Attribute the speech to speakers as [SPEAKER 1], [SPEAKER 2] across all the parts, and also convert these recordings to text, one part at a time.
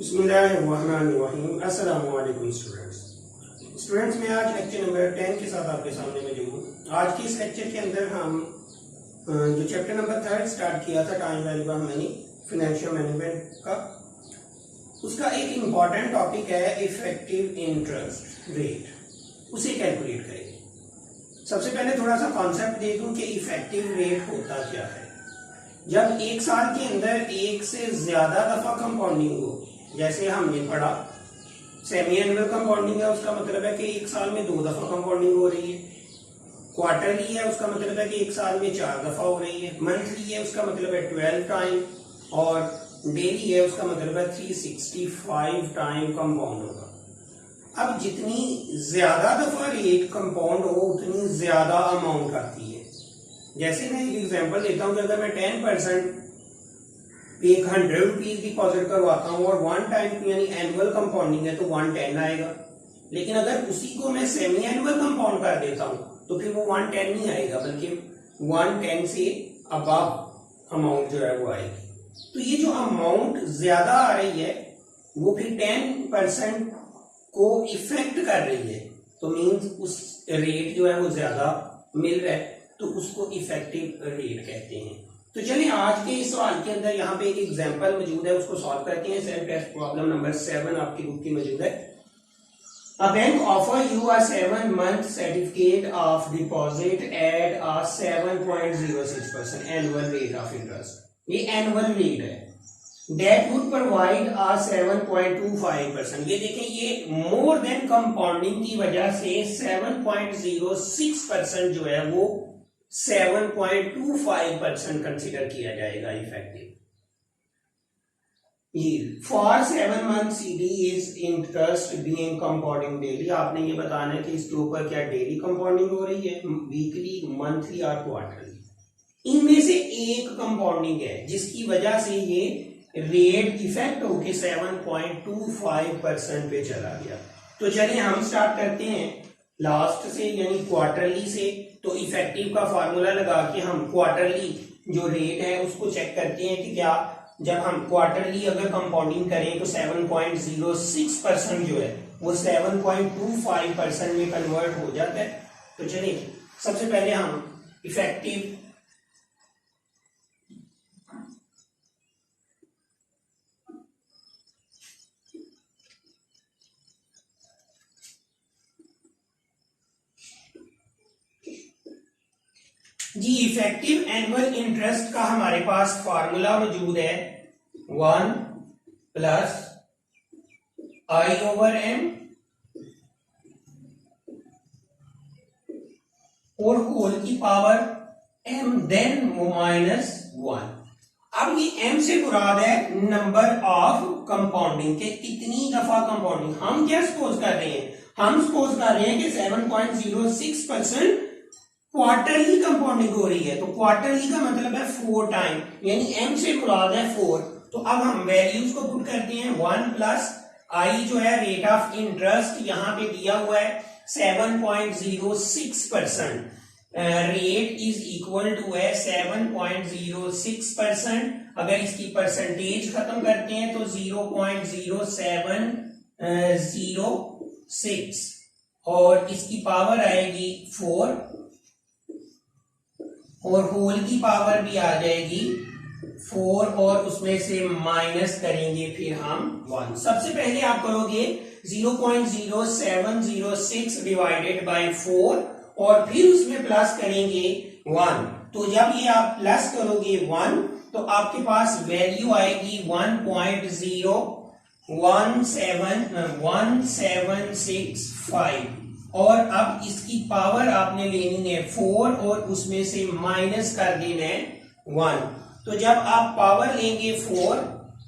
[SPEAKER 1] बिस्मिल्लाहिर्रहमानिर्रहीम। अस्सलामु अलैकुम स्टूडेंट्स, मैं आज लेक्चर नंबर 10 के साथ आपके सामने मौजूद हूँ। आज की इस लेक्चर के अंदर हम जो चैप्टर नंबर 3 स्टार्ट किया था, time value of money, financial management का, उसका एक इम्पॉर्टेंट टॉपिक है इफेक्टिव इंटरेस्ट रेट। उसे कैलकुलेट करेंगे। सबसे पहले थोड़ा सा कॉन्सेप्ट दे दूं कि इफेक्टिव रेट होता क्या है। जब एक साल के अंदर एक से ज्यादा दफा कंपाउंडिंग हो, जैसे हमने पढ़ा सेमी एनुअल कंपाउंडिंग है, उसका मतलब है कि एक साल में 2 दफा कंपाउंडिंग हो रही है। क्वार्टरली है, उसका मतलब है कि एक साल में 4 दफा हो रही है। मंथली है, उसका मतलब है 12 टाइम, और डेली है, उसका मतलब है 365 टाइम कंपाउंड होगा। अब जितनी ज्यादा दफा रेट कंपाउंड हो उतनी ज्यादा अमाउंट आती है। जैसे मैं एक एग्जांपल देता हूं कि अगर मैं 10% एक 100 रुपीज डिपॉजिट करवाता हूं और 1 टाइम यानी एनुअल कंपाउंडिंग है तो 110 आएगा। लेकिन अगर उसी को मैं सेमी एनुअल कंपाउंड कर देता हूं तो फिर वो 110 नहीं आएगा, बल्कि 110 से अबव अमाउंट जो है वो आएगी। तो ये जो अमाउंट ज्यादा आ रही है वो फिर 10% को इफेक्ट कर रही है, तो मीन्स उस रेट जो है वो ज्यादा मिल रहा है, तो उसको इफेक्टिव रेट कहते हैं। तो चलिए आज के इस सवाल के अंदर यहाँ पे एक एग्जांपल मौजूद है, उसको सॉल्व करते हैं। सेल्फ टेस्ट प्रॉब्लम नंबर 7 आपकी बुक की मौजूद है। A bank offer you a 7-month certificate of deposit at a 7.06% annual rate of interest. ये एनुअल रेट है। That would provide a 7.25%। ये देखें, ये मोर देन कंपाउंडिंग की वजह से 7.06% जो है वो 7.25% कंसिडर किया जाएगा effective yield for 7 months CD is interest being compounding daily. आपने ये बताना है कि इसके ऊपर क्या डेली कंपाउंडिंग हो रही है, वीकली, मंथली और क्वार्टरली। इनमें से एक कंपाउंडिंग है जिसकी वजह से ये रेट इफेक्ट होके 7.25% पे चला गया। तो चलिए हम स्टार्ट करते हैं लास्ट से, यानी क्वार्टरली से। तो इफेक्टिव का फार्मूला लगा के हम क्वार्टरली जो रेट है उसको चेक करते हैं कि क्या जब हम क्वार्टरली अगर कंपाउंडिंग करें तो 7.06% जो है वो 7.25% में कन्वर्ट हो जाता है। तो चलिए सबसे पहले हम इफेक्टिव जी इफेक्टिव एनुअल इंटरेस्ट का हमारे पास फार्मूला मौजूद है 1 प्लस I/M और होल की पावर m देन -1। अब ये m से मुराद है नंबर ऑफ कंपाउंडिंग के कितनी दफा कंपाउंडिंग। हम क्या सपोज कर रहे हैं, हम सपोज कर रहे हैं कि 7.06% क्वार्टरली कंपाउंडिंग हो रही है। तो क्वार्टरली का मतलब है 4 टाइम, यानी m से मुराद है 4। तो अब हम वैल्यूज को पुट करते हैं। 1 प्लस I जो है रेट ऑफ इंटरेस्ट यहाँ पे दिया हुआ है 7.06%। रेट इज इक्वल टू है 7.06%। अगर इसकी परसेंटेज खत्म करते हैं तो 0.0706 और इसकी पावर आएगी 4 और होल की पावर भी आ जाएगी 4 और उसमें से माइनस करेंगे फिर हम 1। सबसे पहले आप करोगे 0.0706 डिवाइडेड बाय 4 और फिर उसमें प्लस करेंगे 1। तो जब ये आप प्लस करोगे 1 तो आपके पास वैल्यू आएगी 1.0175 और अब इसकी पावर आपने लेनी है 4 और उसमें से माइनस कर देना है 1। तो जब आप पावर लेंगे 4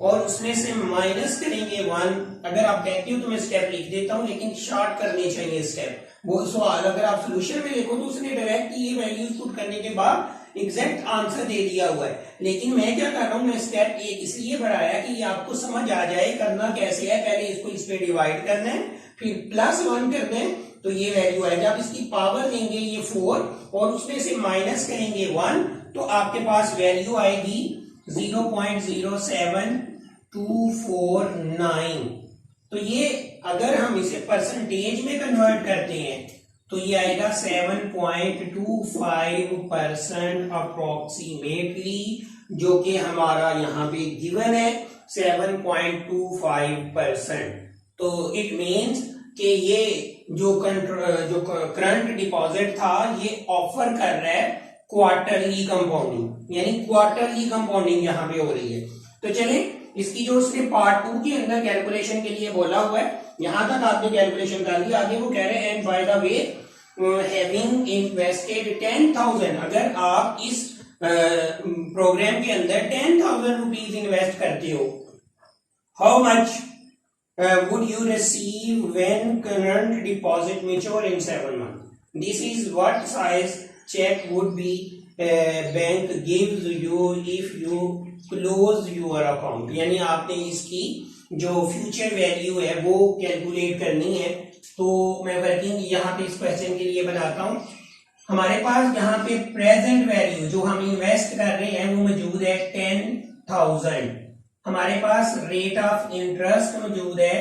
[SPEAKER 1] और उसमें से माइनस करेंगे 1, अगर आप देखते हो तो मैं स्टेप लिख देता हूं, लेकिन शॉर्ट करने चाहिए स्टेप। वो सवाल अगर आप सोल्यूशन में देखो तो उसने डायरेक्ट ये वैल्यूज पुट करने के बाद एग्जैक्ट आंसर दे दिया हुआ है। लेकिन मैं क्या कर रहा हूं, मैं स्टेप 1 इसलिए बढ़ाया कि ये आपको समझ आ जाए करना कैसे है। पहले इसको इस पे डिवाइड करना है, फिर +1 करना है, तो ये वैल्यू है। जब इसकी पावर लेंगे ये 4 और उसमें से माइनस करेंगे 1 तो आपके पास वैल्यू आएगी 0.07 249। तो ये अगर हम इसे परसेंटेज में कन्वर्ट करते हैं तो ये आएगा 7.25% अप्रोक्सीमेटली, जो कि हमारा यहाँ पे गिवन है 7.25%। तो इट मीन्स कि ये जो करंट डिपॉजिट था ये ऑफर कर रहा है क्वार्टरली कंपाउंडिंग, यानी क्वार्टरली कंपाउंडिंग यहाँ पे हो रही है। तो चले इसकी जो उसने पार्ट 2 के अंदर कैलकुलेशन के लिए बोला हुआ है, यहां तक आपने कैलकुलेशन कर लिया। आगे वो कह रहे हैं and by the way having invested 10,000, अगर आप इस प्रोग्राम के अंदर 10,000 रुपीज इन्वेस्ट करते हो, how much would you receive when current deposit mature in 7 months? This is what size check would be bank gives you if you close your account। यानी आपने इसकी जो फ्यूचर वैल्यू है वो कैलकुलेट करनी है। तो मैं वर्किंग यहाँ पे इस क्वेश्चन के लिए बनाता हूँ। हमारे पास यहाँ पे प्रेजेंट वैल्यू जो हम इन्वेस्ट कर रहे हैं वो मौजूद है 10,000। हमारे पास रेट ऑफ इंटरेस्ट मौजूद है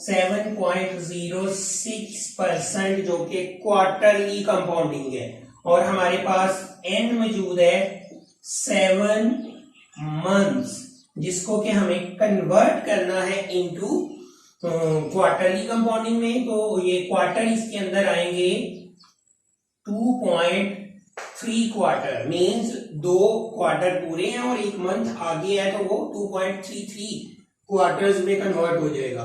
[SPEAKER 1] 7.06% जो कि क्वार्टरली कंपाउंडिंग है, और हमारे पास एंड मौजूद है 7 मंथ्स, जिसको कि हमें कन्वर्ट करना है इनटू क्वार्टरली कंपाउंडिंग में। तो ये क्वार्टर इसके अंदर आएंगे 2.3 क्वार्टर, मीन्स 2 क्वार्टर पूरे हैं और 1 मंथ आगे है तो वो 2.33 क्वार्टर्स में कन्वर्ट हो जाएगा।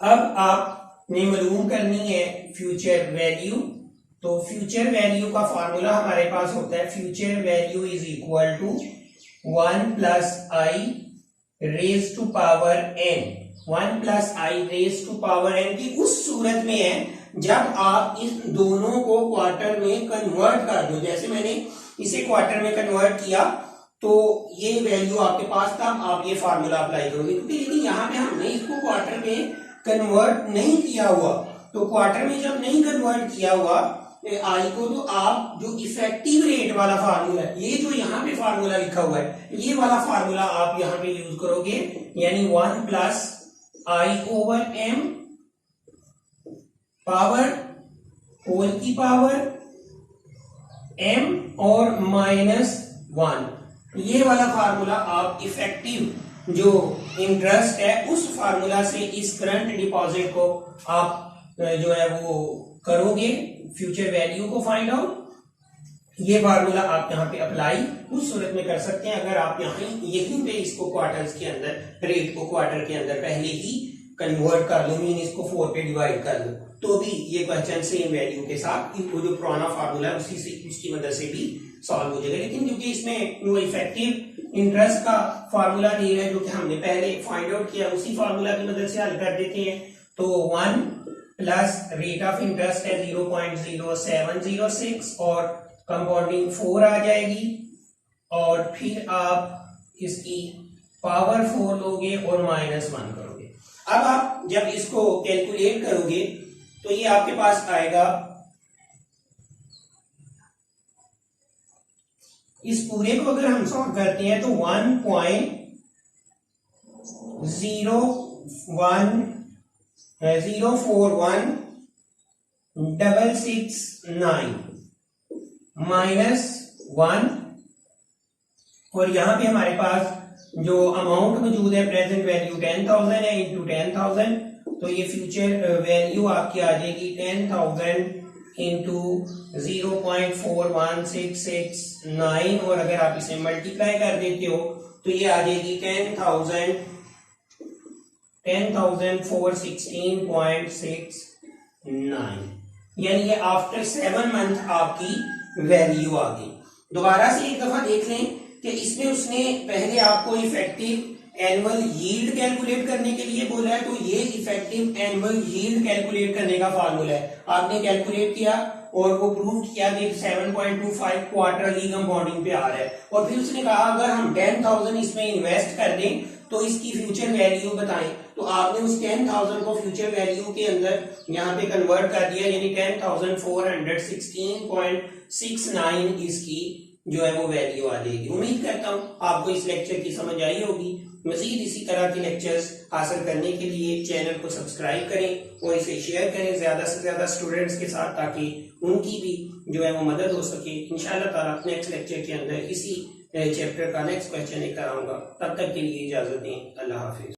[SPEAKER 1] अब आपने मालूम करनी है फ्यूचर वैल्यू। तो फ्यूचर वैल्यू का फार्मूला हमारे पास होता है future value is equal to 1 plus i raise to power n. 1 plus i raise to power n की उस सूरत में है जब आप इस दोनों को क्वार्टर में कन्वर्ट कर दो। जैसे मैंने इसे क्वार्टर में कन्वर्ट किया तो ये वैल्यू आपके पास था, आप ये फार्मूला अप्लाई करोगे। क्योंकि यहाँ पे हमने इसको क्वार्टर में कन्वर्ट नहीं किया हुआ, तो क्वार्टर में जब नहीं कन्वर्ट किया हुआ आई को, तो आप जो इफेक्टिव रेट वाला फार्मूला है, ये जो यहाँ पे फार्मूला लिखा हुआ है, ये वाला फार्मूला आप यहाँ पे यूज करोगे, यानी 1 plus i over m power whole की पावर m और -1, ये वाला फार्मूला आप इफेक्टिव जो इंटरेस्ट है उस फार्मूला से इस करंट डिपॉजिट को आप जो है वो करोगे फ्यूचर वैल्यू को फाइंड आउट। ये फार्मूला आप यहाँ पे अप्लाई उस सूरत में कर सकते हैं अगर आप यहीं पे इसको क्वार्टर्स के अंदर रेट को क्वार्टर के अंदर पहले ही कन्वर्ट कर लो, मीन इसको 4 पे डिवाइड कर लो, तो भी ये क्वेश्चन सेम वैल्यू के साथ इनको जो पुराना फार्मूला है उसी से उसकी मदद से भी सॉल्व हो जाएगा। लेकिन क्योंकि इसमें वो इफेक्टिव इंटरेस्ट का फार्मूला दिया है जो कि हमने पहले फाइंड आउट किया, उसी फार्मूला की मदद से हल कर देते हैं। तो 1 प्लस रेट ऑफ इंटरेस्ट है 0.0706 और कंपाउंडिंग 4 आ जाएगी, और फिर आप इसकी पावर 4 लोगे और -1 करोगे। अब आप जब इसको कैलकुलेट करोगे तो ये आपके पास आएगा, इस पूरे को अगर हम सॉल्व करते हैं तो 1.041669 -1, और यहां पे हमारे पास जो अमाउंट मौजूद है प्रेजेंट वैल्यू 10,000 है इंटू 10,000, तो ये फ्यूचर वैल्यू आपकी आ जाएगी 10,000 इंटू 0.41669, और अगर आप इसे मल्टीप्लाई कर देते हो तो ये आ जाएगी 10,416.69, यानी ये आफ्टर 7 मंथ आपकी वैल्यू आ गई। दोबारा से एक दफा देख लें कि इसमें उसने पहले आपको इफेक्टिव एनुअल यील्ड कैलकुलेट करने के लिए बोला है, तो ये इफेक्टिव एनुअल यील्ड कैलकुलेट करने का फार्मूला है। आपने कैलकुलेट किया और वो प्रूव किया कि 7.25 क्वार्टरली कंपाउंडिंग पे आ रहा है, और फिर उसने कहा अगर हम 10,000 इसमें इन्वेस्ट कर दें तो इसकी फ्यूचर वैल्यू बताएं, तो आपने उस 10,000 को फ्यूचर वैल्यू के अंदर यहाँ पे कन्वर्ट कर दिया, यानी 10,416.69 इसकी जो है वो वैल्यू आ जाएगी। उम्मीद करता हूँ आपको इस लेक्चर की समझ आई होगी। मजीद इसी तरह के लेक्चर्स हासिल करने के लिए चैनल को सब्सक्राइब करें और इसे शेयर करें ज्यादा से ज्यादा स्टूडेंट्स के साथ, ताकि उनकी भी जो है वो मदद हो सके। इंशाअल्लाह ताला नेक्स्ट लेक्चर के अंदर इसी चैप्टर का नेक्स्ट क्वेश्चन लेकर आऊंगा। तब तक के लिए इजाजत दें। अल्लाह हाफिज।